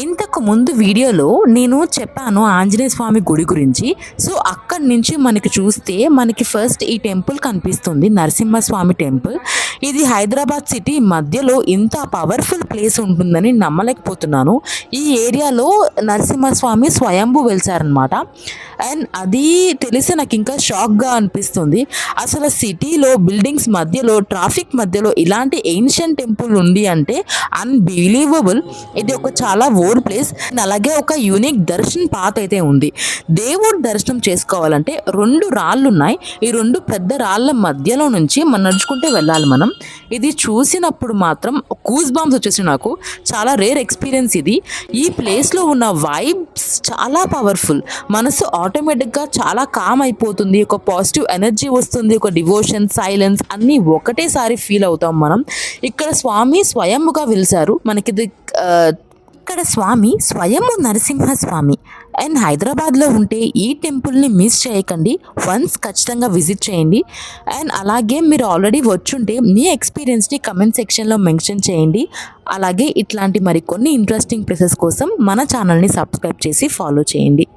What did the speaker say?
ఇంతకు ముందు వీడియోలో నేను చెప్పాను ఆంజనేయ స్వామి గుడి గురించి. సో అక్కడి నుంచి మనకి చూస్తే మనకి ఫస్ట్ ఈ టెంపుల్ కనిపిస్తుంది, నరసింహస్వామి టెంపుల్. ఇది హైదరాబాద్ సిటీ మధ్యలో ఇంత పవర్ఫుల్ ప్లేస్ ఉంటుందని నమ్మలేకపోతున్నాను. ఈ ఏరియాలో నరసింహస్వామి స్వయంభూ వెలిసారనమాట. అండ్ అది తెలిసి నాకు ఇంకా షాక్గా అనిపిస్తుంది. అసలు సిటీలో బిల్డింగ్స్ మధ్యలో ట్రాఫిక్ మధ్యలో ఇలాంటి ఏన్షియంట్ టెంపుల్ ఉంది అంటే అన్బిలీవబుల్. ఇది ఒక చాలా ఓల్డ్ ప్లేస్. అలాగే ఒక యూనిక్ దర్శన్ పాత్ అయితే ఉంది. దేవుడి దర్శనం చేసుకోవాలంటే రెండు రాళ్ళు ఉన్నాయి. ఈ రెండు పెద్ద రాళ్ళ మధ్యలో నుంచి మనం నడుచుకుంటే వెళ్ళాలి మనం. ఇది చూసినప్పుడు మాత్రం కూస్ బాంబ్స్ వచ్చేసి నాకు చాలా రేర్ ఎక్స్పీరియన్స్ ఇది. ఈ ప్లేస్లో ఉన్న వైబ్స్ చాలా పవర్ఫుల్. మనసు ఆటోమేటిక్గా చాలా కామ్ అయిపోతుంది. ఒక పాజిటివ్ ఎనర్జీ వస్తుంది. ఒక డివోషన్, సైలెన్స్ అన్నీ ఒకటేసారి ఫీల్ అవుతాం మనం. ఇక్కడ స్వామి స్వయంగా వెలిసారు మనకి. ఇక్కడ స్వామి స్వయము నరసింహస్వామి. అండ్ హైదరాబాద్లో ఉంటే ఈ టెంపుల్ని మిస్ చేయకండి. వన్స్ ఖచ్చితంగా విజిట్ చేయండి. అండ్ అలాగే మీరు ఆల్రెడీ వచ్చుంటే మీ ఎక్స్పీరియన్స్ని కమెంట్ సెక్షన్లో మెన్షన్ చేయండి. అలాగే ఇట్లాంటి మరికొన్ని ఇంట్రెస్టింగ్ ప్లేసెస్ కోసం మన ఛానల్ని సబ్స్క్రైబ్ చేసి ఫాలో చేయండి.